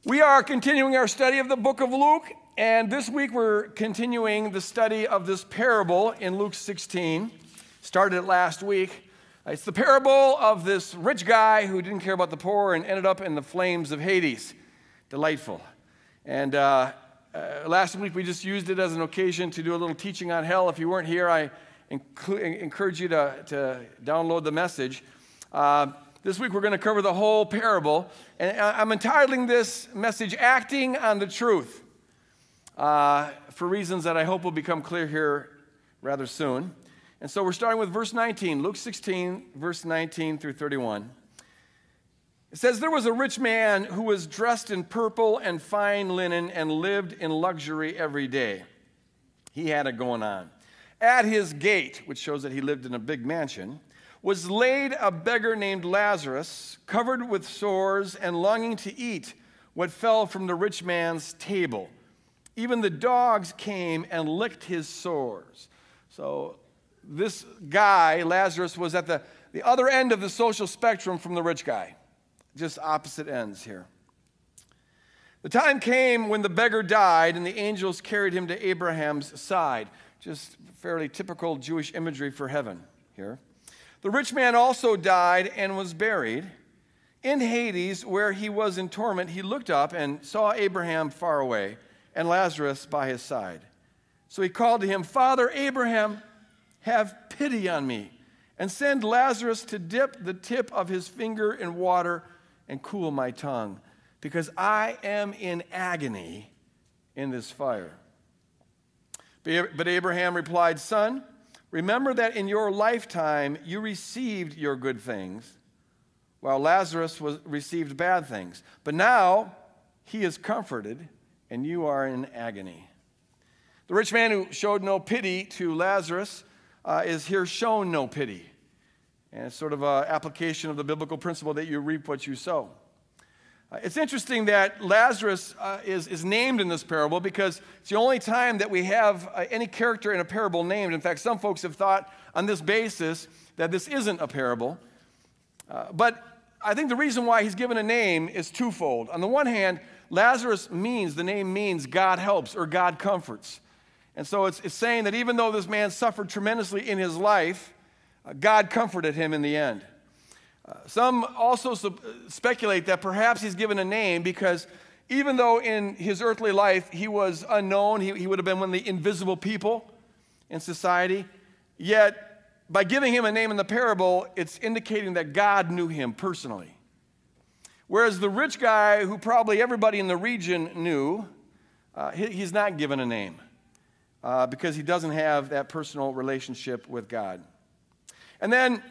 We are continuing our study of the book of Luke, and this week we're continuing the study of this parable in Luke 16. Started it last week. It's the parable of this rich guy who didn't care about the poor and ended up in the flames of Hades. Delightful. And last week we just used it as an occasion to do a little teaching on hell. If you weren't here, I encourage you to download the message. This week we're going to cover the whole parable, and I'm entitling this message, Acting on the Truth, for reasons that I hope will become clear here rather soon. And so we're starting with verse 19, Luke 16, verse 19 through 31. It says, "There was a rich man who was dressed in purple and fine linen and lived in luxury every day." He had it going on. "At his gate," which shows that he lived in a big mansion, "was laid a beggar named Lazarus, covered with sores and longing to eat what fell from the rich man's table. Even the dogs came and licked his sores." So this guy, Lazarus, was at the other end of the social spectrum from the rich guy. Just opposite ends here. "The time came when the beggar died, and the angels carried him to Abraham's side." Just fairly typical Jewish imagery for heaven here. "The rich man also died and was buried. In Hades, where he was in torment, he looked up and saw Abraham far away and Lazarus by his side. So he called to him, 'Father Abraham, have pity on me, and send Lazarus to dip the tip of his finger in water and cool my tongue, because I am in agony in this fire.' But Abraham replied, 'Son, remember that in your lifetime you received your good things, while Lazarus received bad things. But now he is comforted, and you are in agony.' The rich man who showed no pity to Lazarus is here shown no pity. And it's sort of an application of the biblical principle that you reap what you sow. It's interesting that Lazarus is named in this parable because it's the only time that we have any character in a parable named. In fact, some folks have thought on this basis that this isn't a parable. But I think the reason why he's given a name is twofold. On the one hand, Lazarus the name means God helps or God comforts. And so it's saying that even though this man suffered tremendously in his life, God comforted him in the end. Some also speculate that perhaps he's given a name because even though in his earthly life he was unknown, he would have been one of the invisible people in society, yet by giving him a name in the parable, it's indicating that God knew him personally. Whereas the rich guy, who probably everybody in the region knew, he's not given a name because he doesn't have that personal relationship with God. And then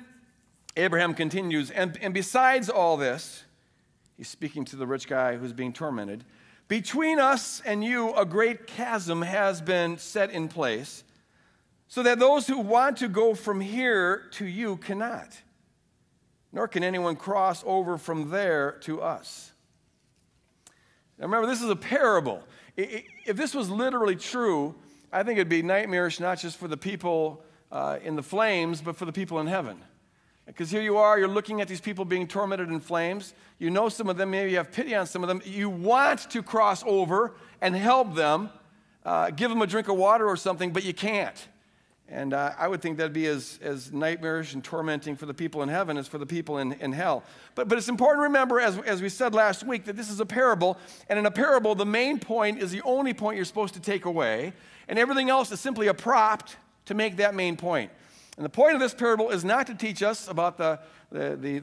Abraham continues, and besides all this, he's speaking to the rich guy who's being tormented, "Between us and you a great chasm has been set in place, so that those who want to go from here to you cannot, nor can anyone cross over from there to us." Now remember, this is a parable. If this was literally true, I think it'd be nightmarish not just for the people in the flames, but for the people in heaven. Because here you are, you're looking at these people being tormented in flames. You know some of them, maybe you have pity on some of them. You want to cross over and help them, give them a drink of water or something, but you can't. And I would think that'd be as nightmarish and tormenting for the people in heaven as for the people in hell. But it's important to remember, as we said last week, that this is a parable. And in a parable, the main point is the only point you're supposed to take away. And everything else is simply a prop to make that main point. And the point of this parable is not to teach us about the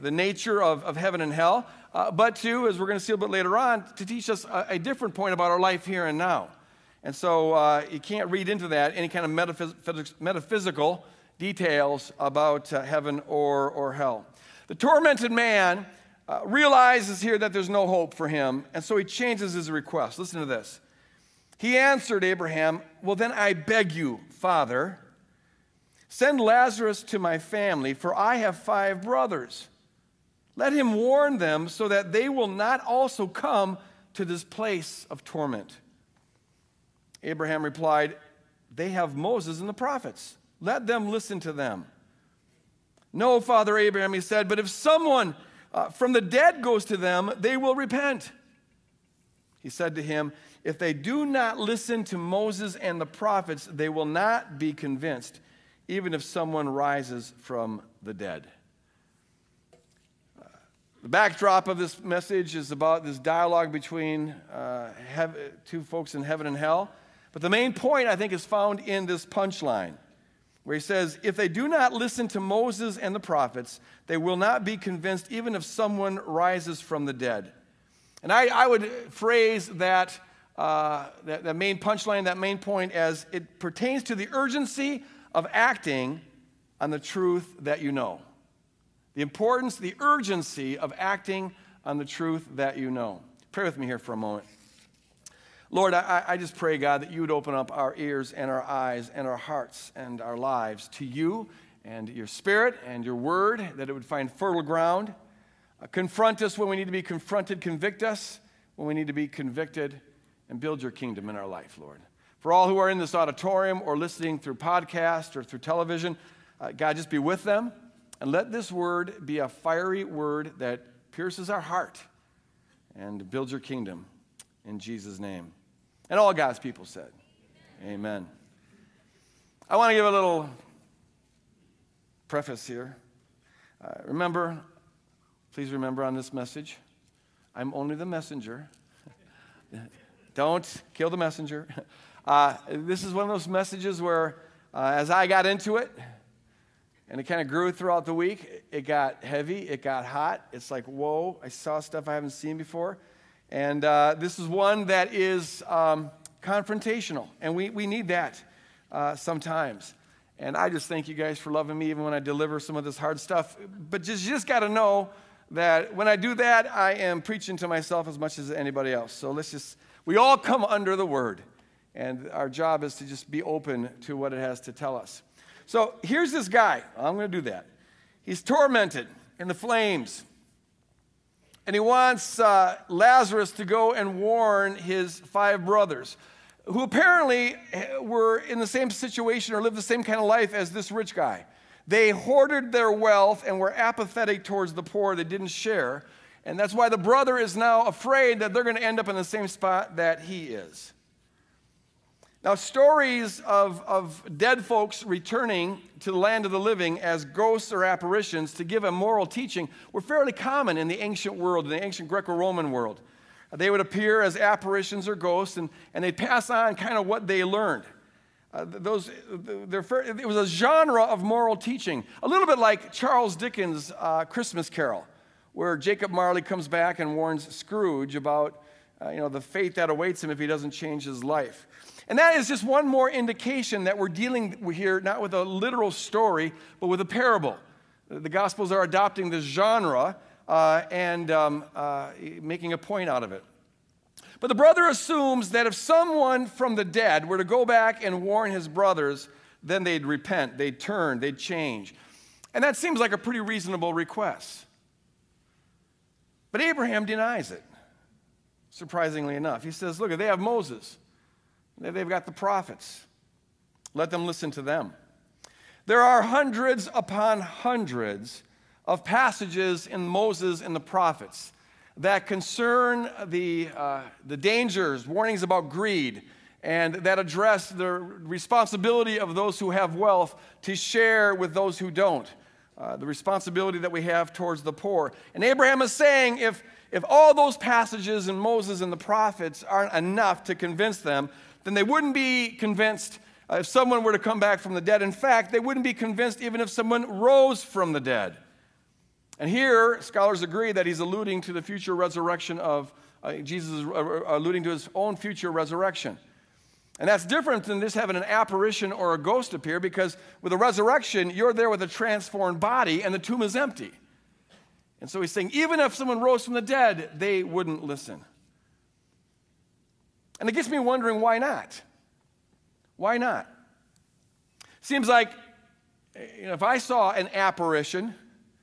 nature of heaven and hell, but to, as we're going to see a bit later on, to teach us a different point about our life here and now. And so you can't read into that any kind of metaphysical details about heaven or hell. The tormented man realizes here that there's no hope for him, and so he changes his request. Listen to this. He answered Abraham, "Well, then I beg you, Father, send Lazarus to my family, for I have 5 brothers. Let him warn them so that they will not also come to this place of torment." Abraham replied, "They have Moses and the prophets. Let them listen to them." "No, Father Abraham," he said, "but if someone from the dead goes to them, they will repent." He said to him, "If they do not listen to Moses and the prophets, they will not be convinced, even if someone rises from the dead." The backdrop of this message is about this dialogue between two folks in heaven and hell. But the main point, I think, is found in this punchline, where he says, if they do not listen to Moses and the prophets, they will not be convinced, even if someone rises from the dead. And I would phrase that main punchline, that main point, as it pertains to the urgency of acting on the truth that you know. The importance, the urgency of acting on the truth that you know. Pray with me here for a moment. Lord, I just pray, God, that you would open up our ears and our eyes and our hearts and our lives to you and your Spirit and your word, that it would find fertile ground. Confront us when we need to be confronted. Convict us when we need to be convicted, and build your kingdom in our life, Lord. For all who are in this auditorium or listening through podcast or through television, God, just be with them. And let this word be a fiery word that pierces our heart and builds your kingdom in Jesus' name. And all God's people said, amen. I want to give a little preface here. Please remember on this message, I'm only the messenger. Don't kill the messenger. This is one of those messages where as I got into it, and it kind of grew throughout the week, it got heavy, it got hot. It's like, whoa, I saw stuff I haven't seen before. And this is one that is confrontational, and we need that sometimes. And I just thank you guys for loving me even when I deliver some of this hard stuff. But you just got to know that when I do that, I am preaching to myself as much as anybody else. So we all come under the word, and our job is to just be open to what it has to tell us. So here's this guy. I'm going to do that. He's tormented in the flames. And he wants Lazarus to go and warn his 5 brothers, who apparently were in the same situation or lived the same kind of life as this rich guy. They hoarded their wealth and were apathetic towards the poor. They didn't share. And that's why the brother is now afraid that they're going to end up in the same spot that he is. Now, stories of dead folks returning to the land of the living as ghosts or apparitions to give a moral teaching were fairly common in the ancient world, in the ancient Greco-Roman world. They would appear as apparitions or ghosts, and they'd pass on kind of what they learned. It was a genre of moral teaching, a little bit like Charles Dickens' Christmas Carol, where Jacob Marley comes back and warns Scrooge about the fate that awaits him if he doesn't change his life. And that is just one more indication that we're dealing here not with a literal story, but with a parable. The Gospels are adopting this genre and making a point out of it. But the brother assumes that if someone from the dead were to go back and warn his brothers, then they'd repent, they'd turn, they'd change. And that seems like a pretty reasonable request. But Abraham denies it, surprisingly enough. He says, look, they have Moses. They've got the prophets. Let them listen to them. There are hundreds upon hundreds of passages in Moses and the prophets that concern the dangers, warnings about greed, and that address the responsibility of those who have wealth to share with those who don't, the responsibility that we have towards the poor. And Abraham is saying if all those passages in Moses and the prophets aren't enough to convince them, then they wouldn't be convinced if someone were to come back from the dead. In fact, they wouldn't be convinced even if someone rose from the dead. And here, scholars agree that he's alluding to the future resurrection of, Jesus is alluding to his own future resurrection. And that's different than just having an apparition or a ghost appear, because with a resurrection, you're there with a transformed body and the tomb is empty. And so he's saying, even if someone rose from the dead, they wouldn't listen. And it gets me wondering, why not? Why not? Seems like if I saw an apparition,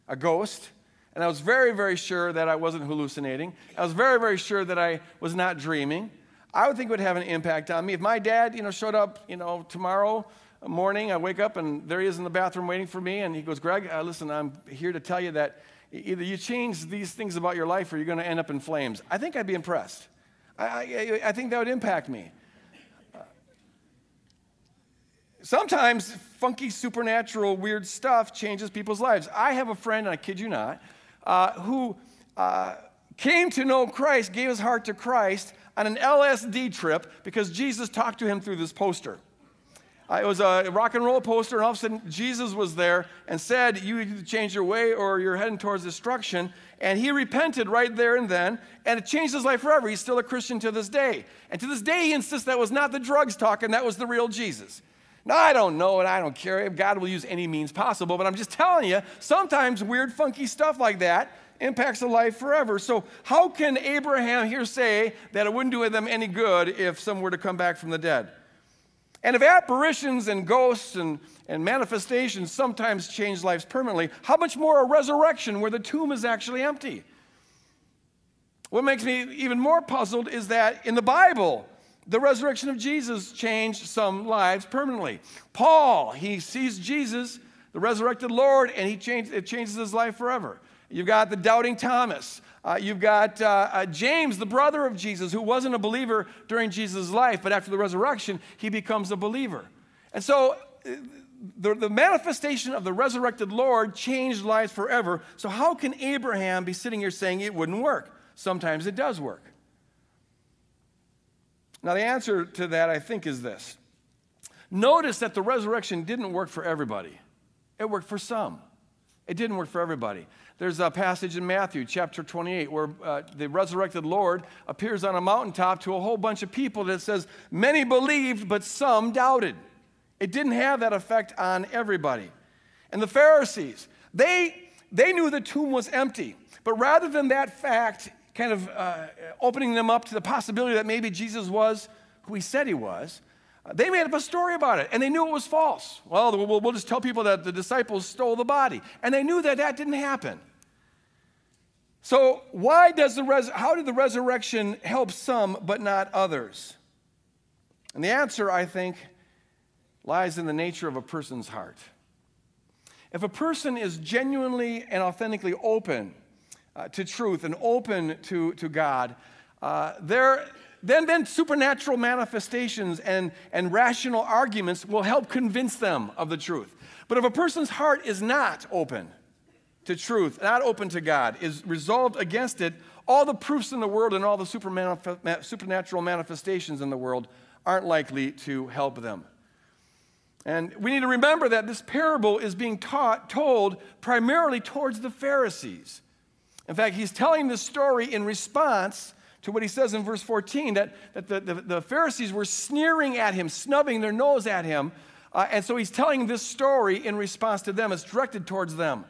a ghost, and I was very, very sure that I wasn't hallucinating, I was very, very sure that I was not dreaming, I would think it would have an impact on me. If my dad, showed up, tomorrow morning, I wake up and there he is in the bathroom waiting for me, and he goes, Greg, listen, I'm here to tell you that either you change these things about your life or you're going to end up in flames. I think I'd be impressed. I think that would impact me. Sometimes funky, supernatural, weird stuff changes people's lives. I have a friend, and I kid you not, who came to know Christ, gave his heart to Christ on an LSD trip because Jesus talked to him through this poster. It was a rock and roll poster, and all of a sudden Jesus was there and said, you need to change your way or you're heading towards destruction. And he repented right there and then, and it changed his life forever. He's still a Christian to this day. And to this day, he insists that was not the drugs talking, that was the real Jesus. Now, I don't know and I don't care. God will use any means possible, but I'm just telling you, sometimes weird, funky stuff like that impacts a life forever. So how can Abraham here say that it wouldn't do them any good if someone were to come back from the dead? And if apparitions and ghosts and manifestations sometimes change lives permanently, how much more a resurrection where the tomb is actually empty? What makes me even more puzzled is that in the Bible, the resurrection of Jesus changed some lives permanently. Paul, he sees Jesus, the resurrected Lord, and it changes his life forever. You've got the doubting Thomas. You've got James, the brother of Jesus, who wasn't a believer during Jesus' life, but after the resurrection, he becomes a believer. And so the manifestation of the resurrected Lord changed lives forever. So how can Abraham be sitting here saying it wouldn't work? Sometimes it does work. Now, the answer to that, I think, is this. Notice that the resurrection didn't work for everybody. It worked for some. It didn't work for everybody. There's a passage in Matthew chapter 28 where the resurrected Lord appears on a mountaintop to a whole bunch of people that says, many believed, but some doubted. It didn't have that effect on everybody. And the Pharisees, they knew the tomb was empty. But rather than that fact kind of opening them up to the possibility that maybe Jesus was who he said he was, they made up a story about it, and they knew it was false. Well, we'll just tell people that the disciples stole the body. And they knew that that didn't happen. So how did the resurrection help some but not others? And the answer, I think, lies in the nature of a person's heart. If a person is genuinely and authentically open to truth and open to God, then supernatural manifestations and rational arguments will help convince them of the truth. But if a person's heart is not open to truth, not open to God, is resolved against it, all the proofs in the world and all the supernatural manifestations in the world aren't likely to help them. And we need to remember that this parable is being told primarily towards the Pharisees. In fact, he's telling this story in response to what he says in verse 14, that the Pharisees were sneering at him, snubbing their nose at him. And so he's telling this story in response to them. It's directed towards them.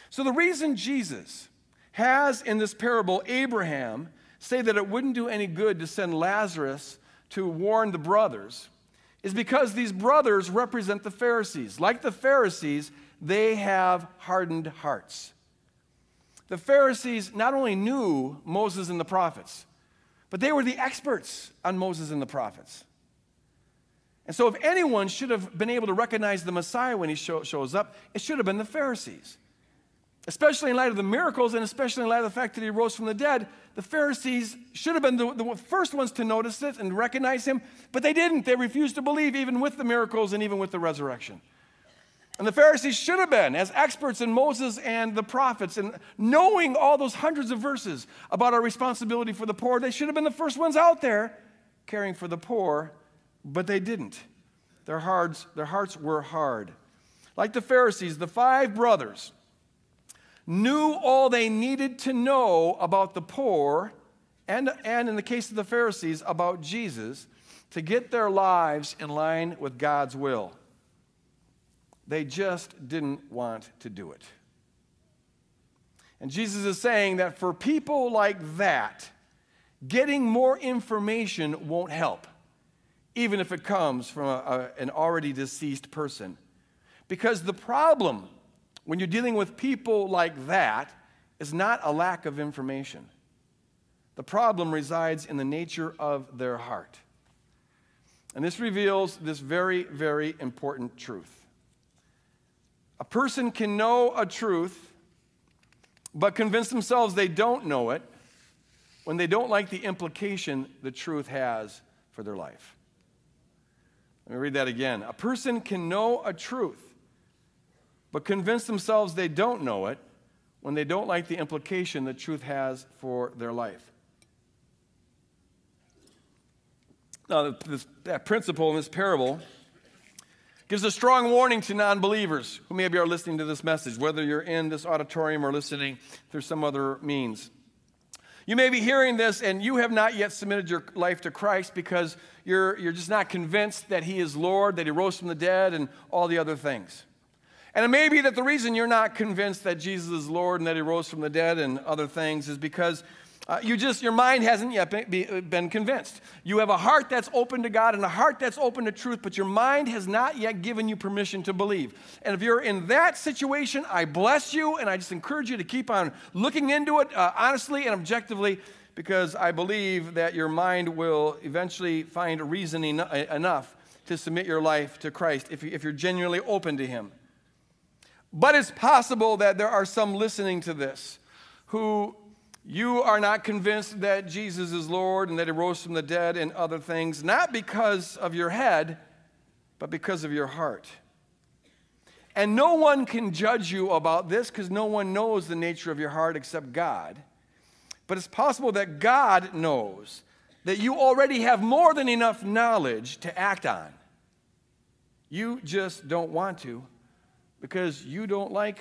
So the reason Jesus has in this parable Abraham say that it wouldn't do any good to send Lazarus to warn the brothers is because these brothers represent the Pharisees. Like the Pharisees, they have hardened hearts. The Pharisees not only knew Moses and the prophets, but they were the experts on Moses and the prophets. And so if anyone should have been able to recognize the Messiah when he shows up, it should have been the Pharisees. Especially in light of the miracles and especially in light of the fact that he rose from the dead, the Pharisees should have been the first ones to notice it and recognize him, but they didn't. They refused to believe even with the miracles and even with the resurrection. And the Pharisees should have been, as experts in Moses and the prophets, and knowing all those hundreds of verses about our responsibility for the poor, they should have been the first ones out there caring for the poor, but they didn't. Their hearts were hard. Like the Pharisees, the 5 brothers knew all they needed to know about the poor, and in the case of the Pharisees, about Jesus, to get their lives in line with God's will. They just didn't want to do it. And Jesus is saying that for people like that, getting more information won't help, even if it comes from an already deceased person. Because the problem when you're dealing with people like that is not a lack of information. The problem resides in the nature of their heart. And this reveals this very, very important truth. A person can know a truth, but convince themselves they don't know it, when they don't like the implication the truth has for their life. Let me read that again. A person can know a truth, but convince themselves they don't know it when they don't like the implication the truth has for their life. Now, that principle in this parable gives a strong warning to non-believers who maybe are listening to this message, whether you're in this auditorium or listening through some other means. You may be hearing this and you have not yet submitted your life to Christ because you're just not convinced that He is Lord, that He rose from the dead, and all the other things. And it may be that the reason you're not convinced that Jesus is Lord and that He rose from the dead and other things is because your mind hasn't yet been convinced. You have a heart that's open to God and a heart that's open to truth, but your mind has not yet given you permission to believe. And if you're in that situation, I bless you, and I just encourage you to keep on looking into it honestly and objectively, because I believe that your mind will eventually find reasoning enough to submit your life to Christ if you're genuinely open to Him. But it's possible that there are some listening to this who you are not convinced that Jesus is Lord and that He rose from the dead and other things, not because of your head, but because of your heart. And no one can judge you about this because no one knows the nature of your heart except God. But it's possible that God knows that you already have more than enough knowledge to act on. You just don't want to because you don't like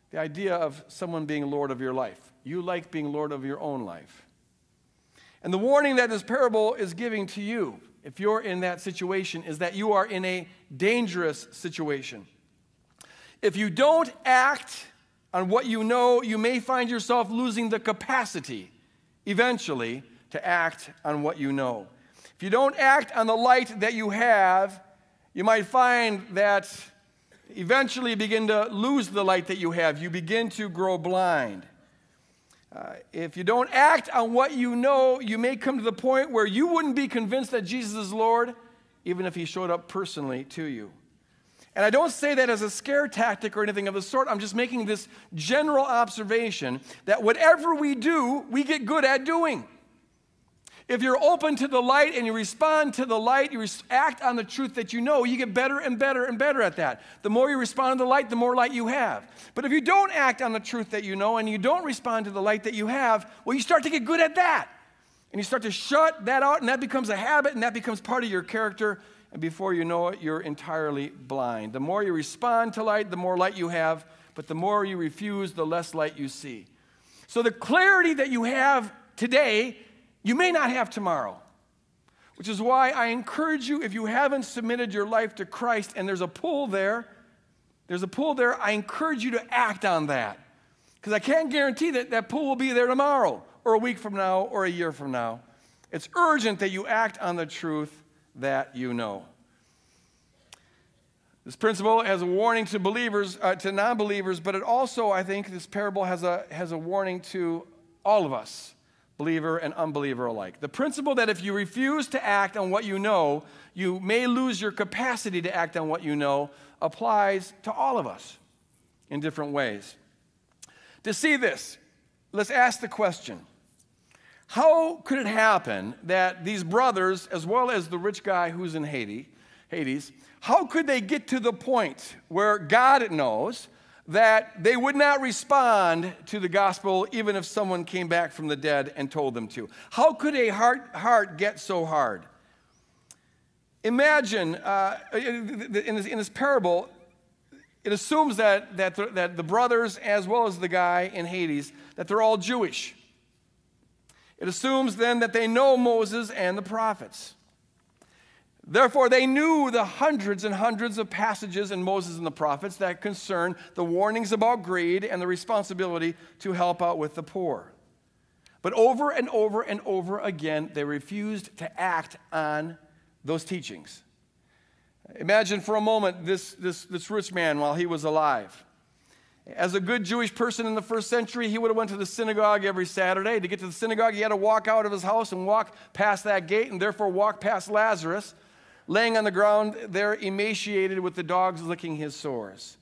the idea of someone being Lord of your life. You like being Lord of your own life. And the warning that this parable is giving to you, if you're in that situation, is that you are in a dangerous situation. If you don't act on what you know, you may find yourself losing the capacity, eventually, to act on what you know. If you don't act on the light that you have, you might find that eventually you begin to lose the light that you have. You begin to grow blind. If you don't act on what you know, you may come to the point where you wouldn't be convinced that Jesus is Lord, even if He showed up personally to you. And I don't say that as a scare tactic or anything of the sort. I'm just making this general observation that whatever we do, we get good at doing. If you're open to the light and you respond to the light, you act on the truth that you know, you get better and better and better at that. The more you respond to the light, the more light you have. But if you don't act on the truth that you know and you don't respond to the light that you have, well, you start to get good at that. And you start to shut that out, and that becomes a habit, and that becomes part of your character. And before you know it, you're entirely blind. The more you respond to light, the more light you have. But the more you refuse, the less light you see. So the clarity that you have today, you may not have tomorrow, which is why I encourage you, if you haven't submitted your life to Christ and there's a pull there, I encourage you to act on that. Because I can't guarantee that that pull will be there tomorrow or a week from now or a year from now. It's urgent that you act on the truth that you know. This principle has a warning to believers, to non-believers, but it also, I think, this parable has a warning to all of us, believer and unbeliever alike. The principle that if you refuse to act on what you know, you may lose your capacity to act on what you know, applies to all of us in different ways. To see this, let's ask the question, how could it happen that these brothers, as well as the rich guy who's in Hades, how could they get to the point where God knows that they would not respond to the gospel even if someone came back from the dead and told them to? How could a heart get so hard? Imagine, in this parable, it assumes that the brothers, as well as the guy in Hades, that they're all Jewish. It assumes then that they know Moses and the prophets. Therefore, they knew the hundreds and hundreds of passages in Moses and the prophets that concern the warnings about greed and the responsibility to help out with the poor. But over and over and over again, they refused to act on those teachings. Imagine for a moment this rich man while he was alive. As a good Jewish person in the first century, he would have went to the synagogue every Saturday. To get to the synagogue, he had to walk out of his house and walk past that gate, and therefore walk past Lazarus, laying on the ground there, emaciated with the dogs licking his sores.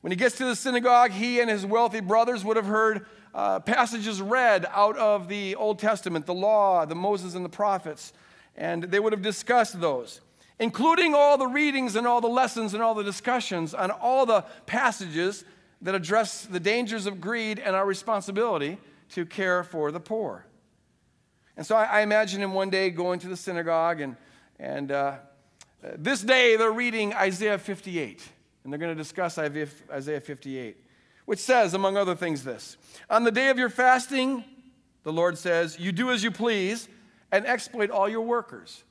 When he gets to the synagogue, he and his wealthy brothers would have heard passages read out of the Old Testament, the law, the Moses and the prophets, and they would have discussed those, including all the readings and all the lessons and all the discussions on all the passages that address the dangers of greed and our responsibility to care for the poor. And so I imagine him one day going to the synagogue, and this day they're reading Isaiah 58, and they're going to discuss Isaiah 58, which says, among other things, this: on the day of your fasting, the Lord says, you do as you please and exploit all your workers.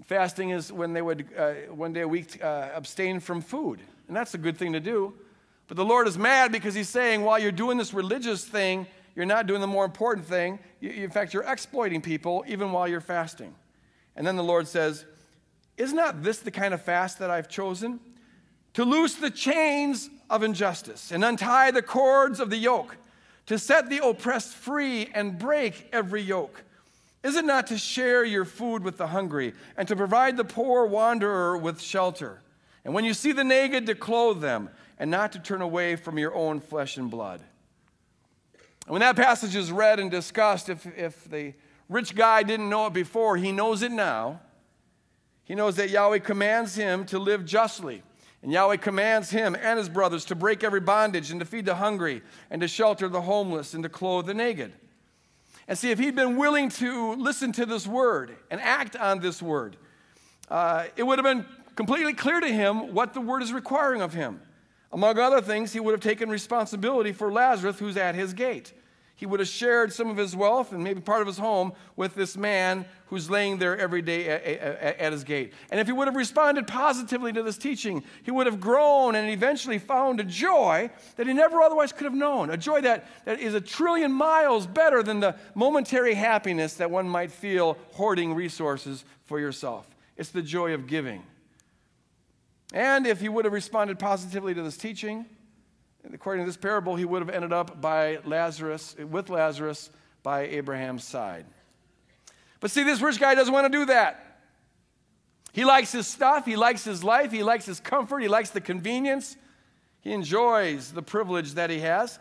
Fasting is when they would one day a week abstain from food, and that's a good thing to do. But the Lord is mad because he's saying, while you're doing this religious thing, you're not doing the more important thing. In fact, you're exploiting people even while you're fasting. And then the Lord says, is not this the kind of fast that I've chosen? To loose the chains of injustice and untie the cords of the yoke, to set the oppressed free and break every yoke. Is it not to share your food with the hungry and to provide the poor wanderer with shelter? And when you see the naked, to clothe them and not to turn away from your own flesh and blood. And when that passage is read and discussed, if the rich guy didn't know it before, he knows it now. He knows that Yahweh commands him to live justly. And Yahweh commands him and his brothers to break every bondage and to feed the hungry and to shelter the homeless and to clothe the naked. And see, if he'd been willing to listen to this word and act on this word, it would have been completely clear to him what the word is requiring of him. Among other things, he would have taken responsibility for Lazarus, who's at his gate. He would have shared some of his wealth and maybe part of his home with this man who's laying there every day at his gate. And if he would have responded positively to this teaching, he would have grown and eventually found a joy that he never otherwise could have known, a joy that is 1,000,000,000,000 miles better than the momentary happiness that one might feel hoarding resources for yourself. It's the joy of giving. And if he would have responded positively to this teaching, according to this parable, he would have ended up with Lazarus by Abraham's side. But see, this rich guy doesn't want to do that. He likes his stuff, he likes his life, he likes his comfort, he likes the convenience. He enjoys the privilege that he has.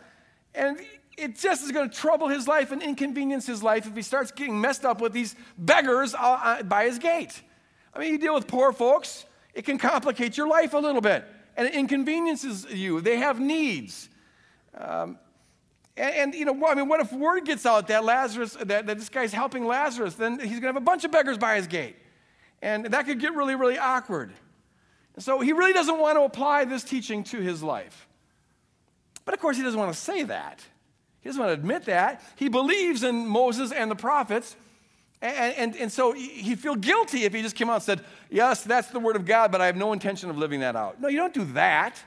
And it just is going to trouble his life and inconvenience his life if he starts getting messed up with these beggars by his gate. I mean, you deal with poor folks, it can complicate your life a little bit. And it inconveniences you. They have needs. You know, I mean, what if word gets out that this guy's helping Lazarus? Then he's going to have a bunch of beggars by his gate. And that could get really, really awkward. And so he really doesn't want to apply this teaching to his life. But of course, he doesn't want to say that. He doesn't want to admit that. He believes in Moses and the prophets. And so he'd feel guilty if he just came out and said, yes, that's the word of God, but I have no intention of living that out. No, you don't do that.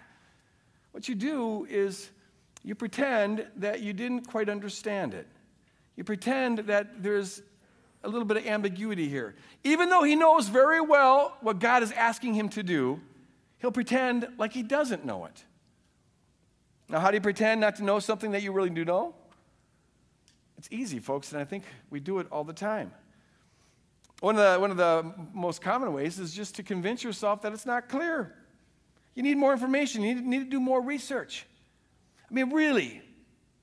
What you do is you pretend that you didn't quite understand it. You pretend that there's a little bit of ambiguity here. Even though he knows very well what God is asking him to do, he'll pretend like he doesn't know it. Now, how do you pretend not to know something that you really do know? It's easy, folks, and I think we do it all the time. One of the most common ways is just to convince yourself that it's not clear. You need more information. You need to do more research. I mean, really,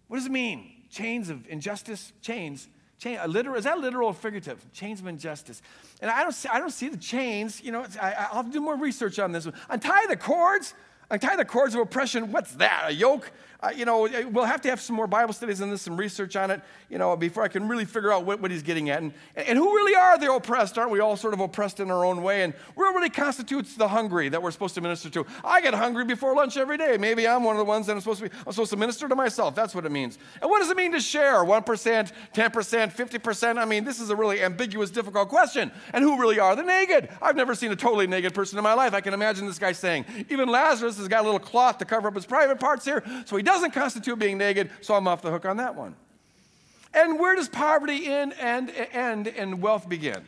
what does it mean? Chains of injustice? Chains. Is that literal or figurative? Chains of injustice. And I don't see the chains. You know, I'll do more research on this one. Untie the cords of oppression. What's that? A yoke? We'll have to have some more Bible studies on this, some research on it, before I can really figure out what he's getting at. And who really are the oppressed? Aren't we all sort of oppressed in our own way? And what really constitutes the hungry that we're supposed to minister to? I get hungry before lunch every day. Maybe I'm one of the ones that I'm supposed to minister to myself. That's what it means. And what does it mean to share? 1%, 10%, 50%? I mean, this is a really ambiguous, difficult question. And who really are the naked? I've never seen a totally naked person in my life. I can imagine this guy saying, even Lazarus has got a little cloth to cover up his private parts here, so he doesn't constitute being naked, so I'm off the hook on that one. And where does poverty end and wealth begin?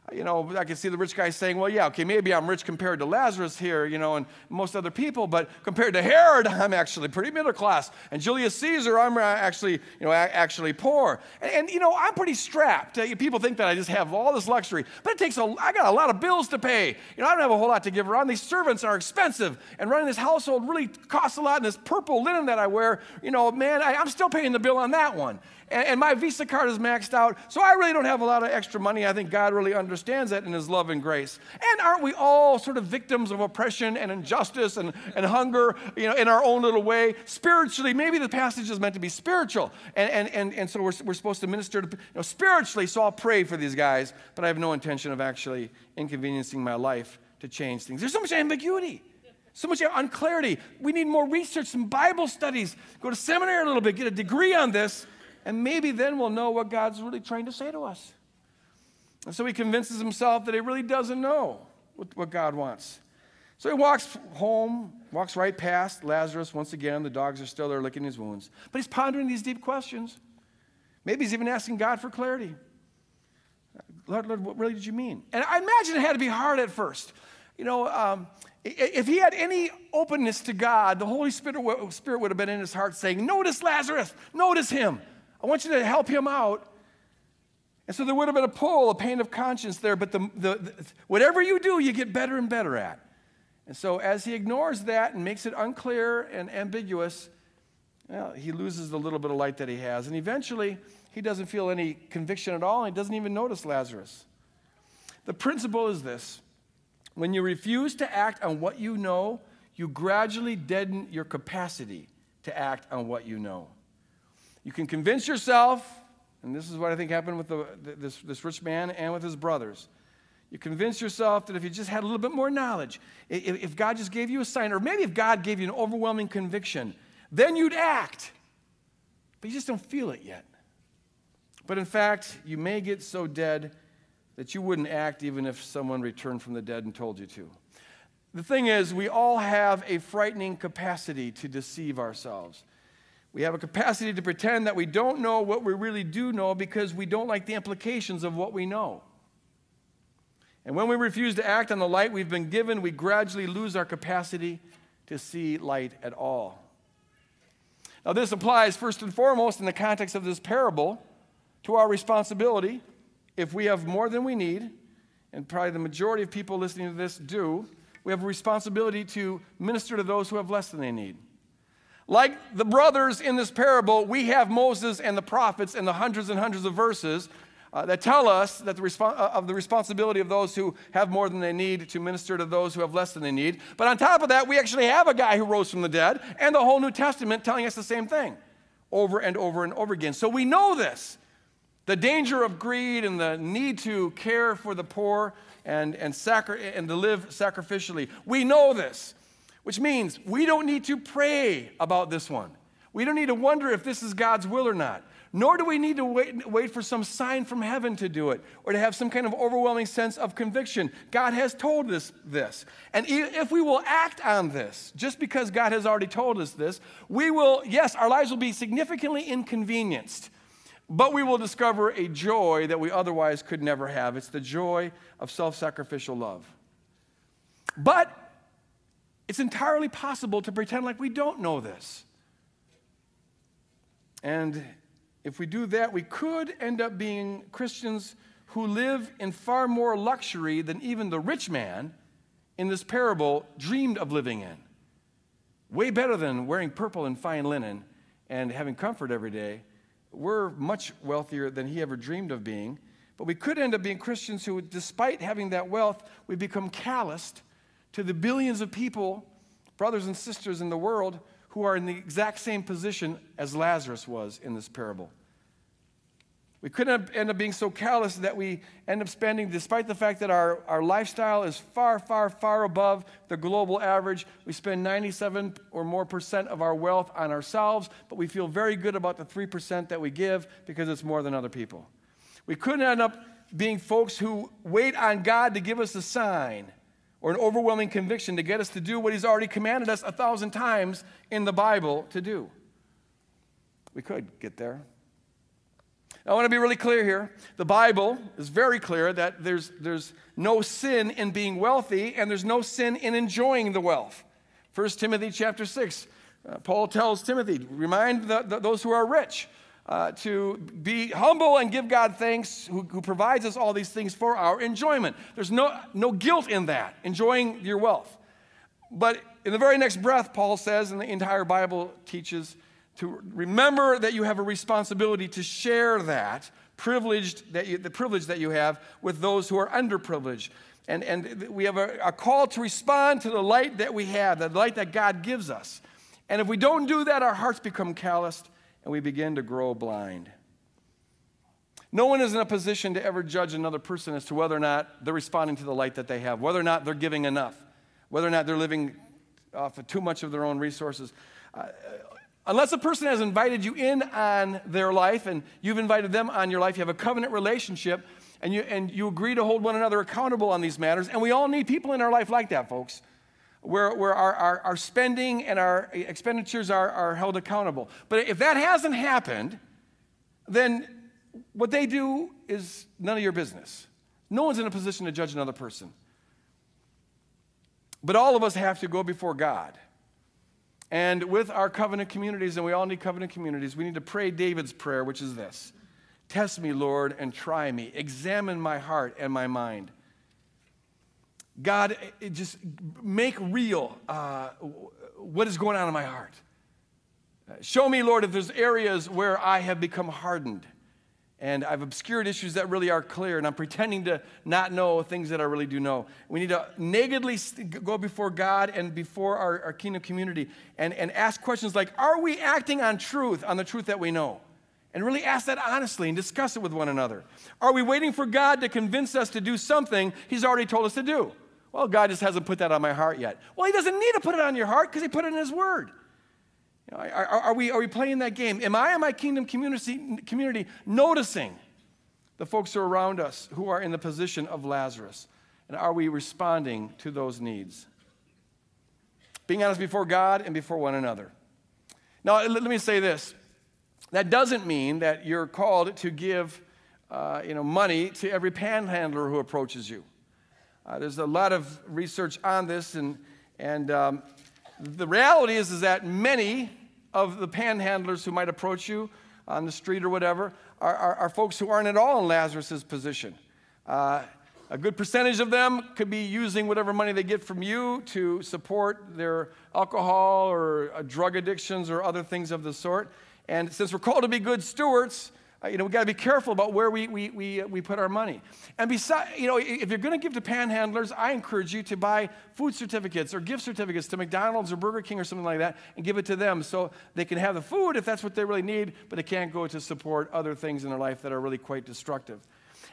I can see the rich guy saying, well, yeah, okay, maybe I'm rich compared to Lazarus here, and most other people, but compared to Herod, I'm actually pretty middle class. And Julius Caesar, I'm actually poor. And I'm pretty strapped. People think that I just have all this luxury, but I got a lot of bills to pay. I don't have a whole lot to give around. These servants are expensive, and running this household really costs a lot. And this purple linen that I wear, man, I'm still paying the bill on that one. And my Visa card is maxed out, so I really don't have a lot of extra money. I think God really understands that in his love and grace. And aren't we all sort of victims of oppression and injustice and hunger, in our own little way? Spiritually, maybe the passage is meant to be spiritual. And so we're supposed to minister to, spiritually, so I'll pray for these guys, but I have no intention of actually inconveniencing my life to change things. There's so much ambiguity. So much unclarity. We need more research, some Bible studies, go to seminary a little bit, get a degree on this, and maybe then we'll know what God's really trying to say to us. And so he convinces himself that he really doesn't know what God wants. So he walks home, walks right past Lazarus once again. The dogs are still there licking his wounds. But he's pondering these deep questions. Maybe he's even asking God for clarity. Lord, what really did you mean? And I imagine it had to be hard at first. If he had any openness to God, the Holy Spirit would have been in his heart saying, notice Lazarus, notice him. I want you to help him out. And so there would have been a pull, a pain of conscience there, but whatever you do, you get better and better at. And so as he ignores that and makes it unclear and ambiguous, he loses the little bit of light that he has. And eventually, he doesn't feel any conviction at all, and he doesn't even notice Lazarus. The principle is this. When you refuse to act on what you know, you gradually deaden your capacity to act on what you know. You can convince yourself, and this is what I think happened with this rich man and with his brothers. You convince yourself that if you just had a little bit more knowledge, if God just gave you a sign, or maybe if God gave you an overwhelming conviction, then you'd act. But you just don't feel it yet. But in fact, you may get so dead that you wouldn't act even if someone returned from the dead and told you to. The thing is, we all have a frightening capacity to deceive ourselves. We have a capacity to pretend that we don't know what we really do know because we don't like the implications of what we know. And when we refuse to act on the light we've been given, we gradually lose our capacity to see light at all. Now, this applies first and foremost in the context of this parable to our responsibility. If we have more than we need, and probably the majority of people listening to this do, we have a responsibility to minister to those who have less than they need. Like the brothers in this parable, we have Moses and the prophets and the hundreds and hundreds of verses that tell us that the responsibility of those who have more than they need to minister to those who have less than they need. But on top of that, we actually have a guy who rose from the dead and the whole New Testament telling us the same thing over and over and over again. So we know this. The danger of greed and the need to care for the poor and to live sacrificially. We know this, which means we don't need to pray about this one. We don't need to wonder if this is God's will or not. Nor do we need to wait for some sign from heaven to do it or to have some kind of overwhelming sense of conviction. God has told us this. And if we will act on this, just because God has already told us this, our lives will be significantly inconvenienced. But we will discover a joy that we otherwise could never have. It's the joy of self-sacrificial love. But it's entirely possible to pretend like we don't know this. And if we do that, we could end up being Christians who live in far more luxury than even the rich man in this parable dreamed of living in. Way better than wearing purple and fine linen and having comfort every day. We're much wealthier than he ever dreamed of being. But we could end up being Christians who, despite having that wealth, we become calloused to the billions of people, brothers and sisters in the world, who are in the exact same position as Lazarus was in this parable. We could end up being so callous that we end up spending, despite the fact that our lifestyle is far, far, far above the global average, we spend 97% or more of our wealth on ourselves, but we feel very good about the 3% that we give because it's more than other people. We could end up being folks who wait on God to give us a sign or an overwhelming conviction to get us to do what he's already commanded us 1,000 times in the Bible to do. We could get there. I want to be really clear here. The Bible is very clear that there's no sin in being wealthy, and there's no sin in enjoying the wealth. 1 Timothy chapter 6, Paul tells Timothy, remind those who are rich to be humble and give God thanks, who provides us all these things for our enjoyment. There's no guilt in that, enjoying your wealth. But in the very next breath, Paul says, and the entire Bible teaches, to remember that you have a responsibility to share that the privilege that you have with those who are underprivileged. And we have a call to respond to the light that we have, the light that God gives us. And if we don't do that, our hearts become calloused and we begin to grow blind. No one is in a position to ever judge another person as to whether or not they're responding to the light that they have, whether or not they're giving enough, whether or not they're living off of too much of their own resources. Unless a person has invited you in on their life and you've invited them on your life, you have a covenant relationship, and you agree to hold one another accountable on these matters. And we all need people in our life like that, folks, where our spending and our expenditures are held accountable. But if that hasn't happened, then what they do is none of your business. No one's in a position to judge another person. But all of us have to go before God. And with our covenant communities, and we all need covenant communities, we need to pray David's prayer, which is this: test me, Lord, and try me. Examine my heart and my mind. God, just make real what is going on in my heart. Show me, Lord, if there's areas where I have become hardened and I've obscured issues that really are clear, and I'm pretending to not know things that I really do know. We need to nakedly go before God and before our kingdom community and ask questions like, are we acting on the truth that we know? And really ask that honestly and discuss it with one another. Are we waiting for God to convince us to do something He's already told us to do? Well, God just hasn't put that on my heart yet. Well, He doesn't need to put it on your heart because He put it in His Word. You know, are we playing that game? Am I in my kingdom community noticing the folks who are around us who are in the position of Lazarus? And are we responding to those needs? Being honest before God and before one another. Now, let me say this. That doesn't mean that you're called to give money to every panhandler who approaches you. There's a lot of research on this, and the reality is that many of the panhandlers who might approach you on the street or whatever are folks who aren't at all in Lazarus's position. A good percentage of them could be using whatever money they get from you to support their alcohol or drug addictions or other things of the sort. And since we're called to be good stewards, we've got to be careful about where we put our money. And besides, if you're going to give to panhandlers, I encourage you to buy food certificates or gift certificates to McDonald's or Burger King or something like that and give it to them so they can have the food if that's what they really need, but it can't go to support other things in their life that are really quite destructive.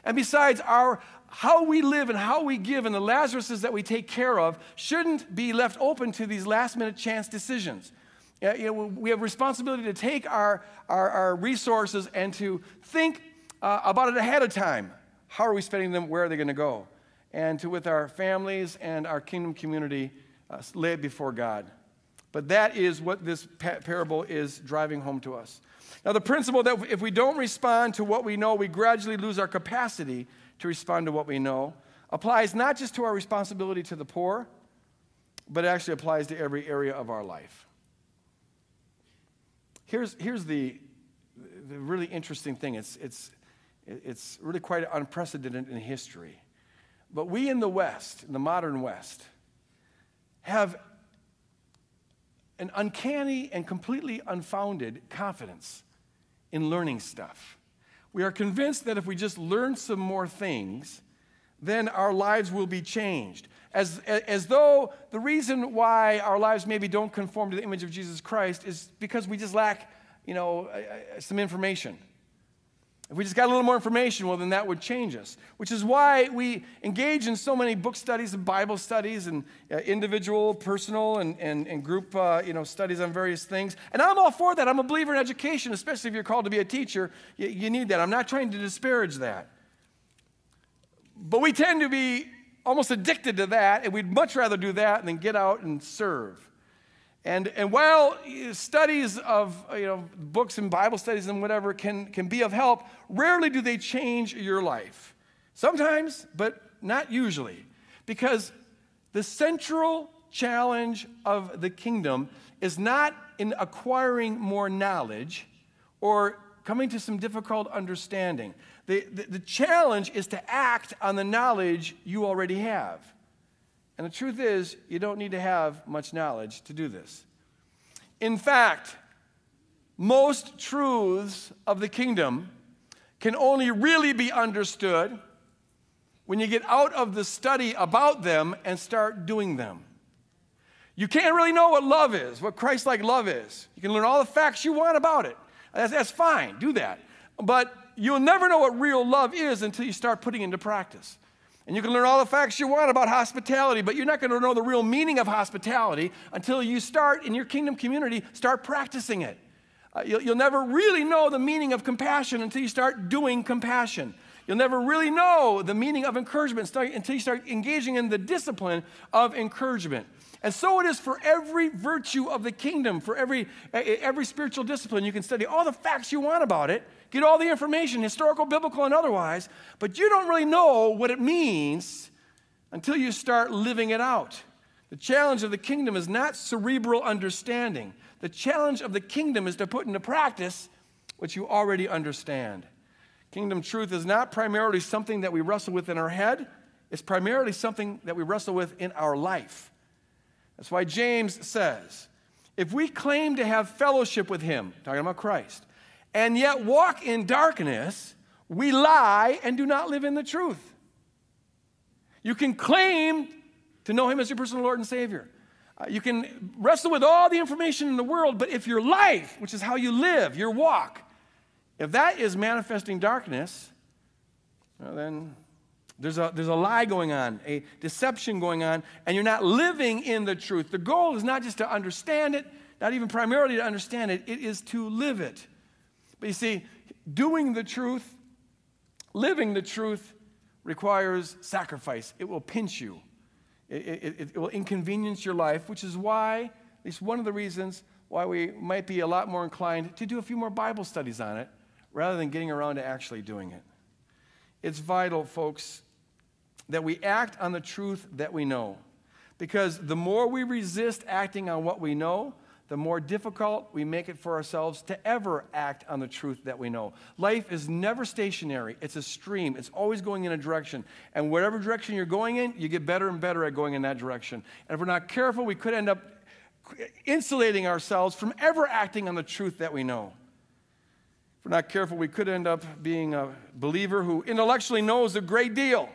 And besides, how we live and how we give and the Lazaruses that we take care of shouldn't be left open to these last-minute chance decisions. We have responsibility to take our resources and to think about it ahead of time. How are we spending them? Where are they going to go? And to, with our families and our kingdom community, lay it before God. But that is what this parable is driving home to us. Now, the principle that if we don't respond to what we know, we gradually lose our capacity to respond to what we know, applies not just to our responsibility to the poor, but it actually applies to every area of our life. Here's the really interesting thing. It's really quite unprecedented in history. But we in the West, in the modern West, have an uncanny and completely unfounded confidence in learning stuff. We are convinced that if we just learn some more things, then our lives will be changed. As though the reason why our lives maybe don't conform to the image of Jesus Christ is because we just lack, some information. If we just got a little more information, well, then that would change us. Which is why we engage in so many book studies and Bible studies and individual, personal, and group, studies on various things. And I'm all for that. I'm a believer in education, especially if you're called to be a teacher. You need that. I'm not trying to disparage that. But we tend to be almost addicted to that, and we'd much rather do that than get out and serve. And while studies of books and Bible studies and whatever can be of help, rarely do they change your life. Sometimes, but not usually. Because the central challenge of the kingdom is not in acquiring more knowledge or coming to some difficult understanding. The challenge is to act on the knowledge you already have. And the truth is, you don't need to have much knowledge to do this. In fact, most truths of the kingdom can only really be understood when you get out of the study about them and start doing them. You can't really know what love is, what Christ-like love is. You can learn all the facts you want about it. That's fine, do that. But you'll never know what real love is until you start putting it into practice. And you can learn all the facts you want about hospitality, but you're not going to know the real meaning of hospitality until you start, in your kingdom community, start practicing it. You'll never really know the meaning of compassion until you start doing compassion. You'll never really know the meaning of encouragement until you start engaging in the discipline of encouragement. And so it is for every virtue of the kingdom, for every spiritual discipline. You can study all the facts you want about it, get all the information, historical, biblical, and otherwise, but you don't really know what it means until you start living it out. The challenge of the kingdom is not cerebral understanding. The challenge of the kingdom is to put into practice what you already understand. Kingdom truth is not primarily something that we wrestle with in our head. It's primarily something that we wrestle with in our life. That's why James says, if we claim to have fellowship with him, talking about Christ, and yet walk in darkness, we lie and do not live in the truth. You can claim to know him as your personal Lord and Savior. You can wrestle with all the information in the world, but if your life, which is how you live, your walk, if that is manifesting darkness, well, then there's a lie going on, a deception going on, and you're not living in the truth. The goal is not just to understand it, not even primarily to understand it, it is to live it. But you see, doing the truth, living the truth requires sacrifice. It will pinch you. It will inconvenience your life, which is why, at least one of the reasons, why we might be a lot more inclined to do a few more Bible studies on it rather than getting around to actually doing it. It's vital, folks, that we act on the truth that we know. Because the more we resist acting on what we know, the more difficult we make it for ourselves to ever act on the truth that we know. Life is never stationary. It's a stream. It's always going in a direction. And whatever direction you're going in, you get better and better at going in that direction. And if we're not careful, we could end up insulating ourselves from ever acting on the truth that we know. If we're not careful, we could end up being a believer who intellectually knows a great deal.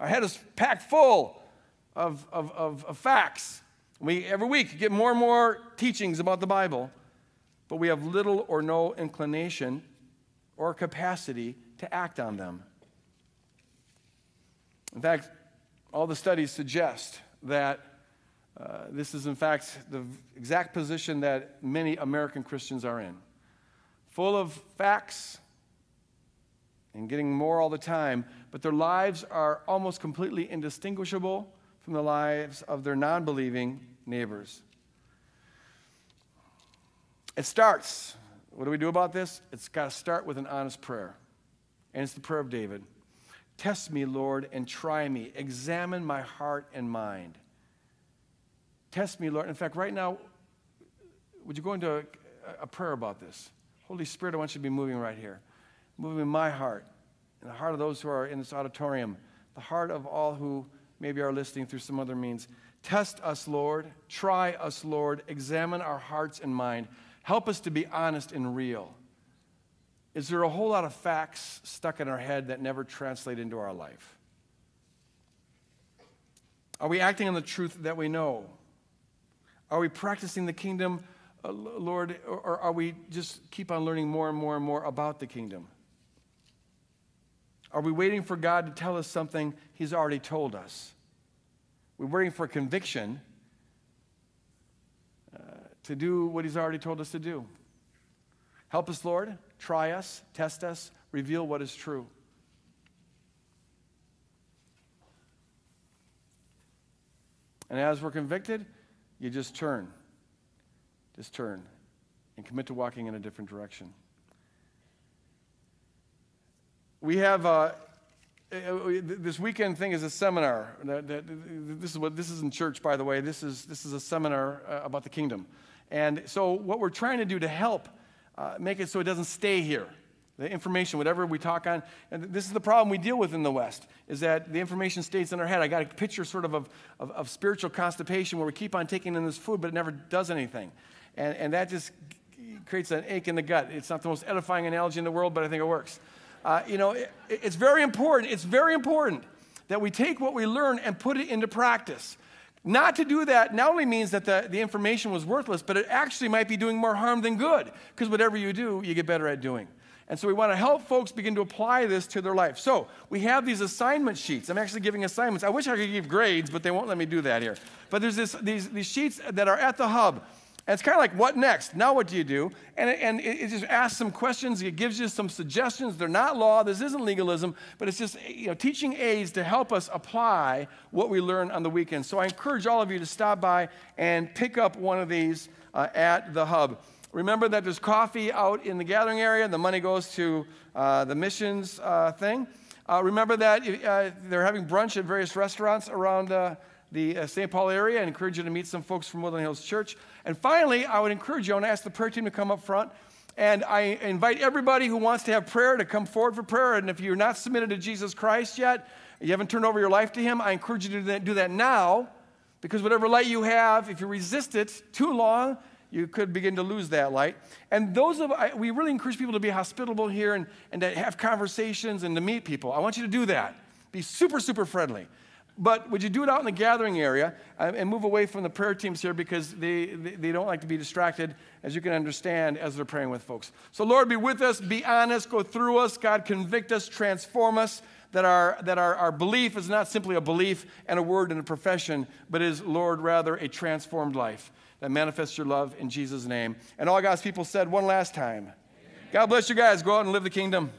Our head is packed full of facts. We, every week, get more and more teachings about the Bible, but we have little or no inclination or capacity to act on them. In fact, all the studies suggest that this is, in fact, the exact position that many American Christians are in. Full of facts and getting more all the time, but their lives are almost completely indistinguishable from the lives of their non-believing neighbors. It starts, what do we do about this? It's got to start with an honest prayer. And it's the prayer of David. Test me, Lord, and try me. Examine my heart and mind. Test me, Lord. In fact, right now, would you go into a prayer about this? Holy Spirit, I want you to be moving right here. Moving in my heart, in the heart of those who are in this auditorium, the heart of all who maybe are listening through some other means. Test us, Lord. Try us, Lord. Examine our hearts and mind. Help us to be honest and real. Is there a whole lot of facts stuck in our head that never translate into our life? Are we acting on the truth that we know? Are we practicing the kingdom, Lord, or are we just keep on learning more and more and more about the kingdom? Are we waiting for God to tell us something he's already told us? We're waiting for conviction to do what he's already told us to do. Help us, Lord. Try us, test us, reveal what is true. And as we're convicted, you just turn. just turn and commit to walking in a different direction. We have this weekend thing is a seminar. This isn't church, by the way. This is a seminar about the kingdom. And so what we're trying to do to help make it so it doesn't stay here. The information, whatever we talk on, and this is the problem we deal with in the West, is that the information stays in our head. I got a picture sort of spiritual constipation where we keep on taking in this food, but it never does anything. And that just creates an ache in the gut. It's not the most edifying analogy in the world, but I think it works. It's very important. It's very important that we take what we learn and put it into practice. Not to do that not only means that the information was worthless, but it actually might be doing more harm than good, because whatever you do, you get better at doing. And so we want to help folks begin to apply this to their life. So we have these assignment sheets. I'm actually giving assignments. I wish I could give grades, but they won't let me do that here. But there's these sheets that are at the hub. And it's kind of like, what next? Now what do you do? And it just asks some questions. It gives you some suggestions. They're not law. This isn't legalism. But it's just teaching aids to help us apply what we learn on the weekend. So I encourage all of you to stop by and pick up one of these at the hub. Remember that there's coffee out in the gathering area. The money goes to the missions thing. Remember that they're having brunch at various restaurants around the St. Paul area. I encourage you to meet some folks from Woodland Hills Church. And finally, I would encourage you, I want to ask the prayer team to come up front. And I invite everybody who wants to have prayer to come forward for prayer. And if you're not submitted to Jesus Christ yet, you haven't turned over your life to him, I encourage you to do that now. Because whatever light you have, if you resist it too long, you could begin to lose that light. And we really encourage people to be hospitable here and to have conversations and to meet people. I want you to do that. Be super, super friendly. But would you do it out in the gathering area and move away from the prayer teams here, because they don't like to be distracted, as you can understand, as they're praying with folks. So Lord, be with us, be honest, go through us. God, convict us, transform us, that our belief is not simply a belief and a word and a profession, but is, Lord, rather a transformed life that manifests your love in Jesus' name. And all God's people said one last time. Amen. God bless you guys. Go out and live the kingdom.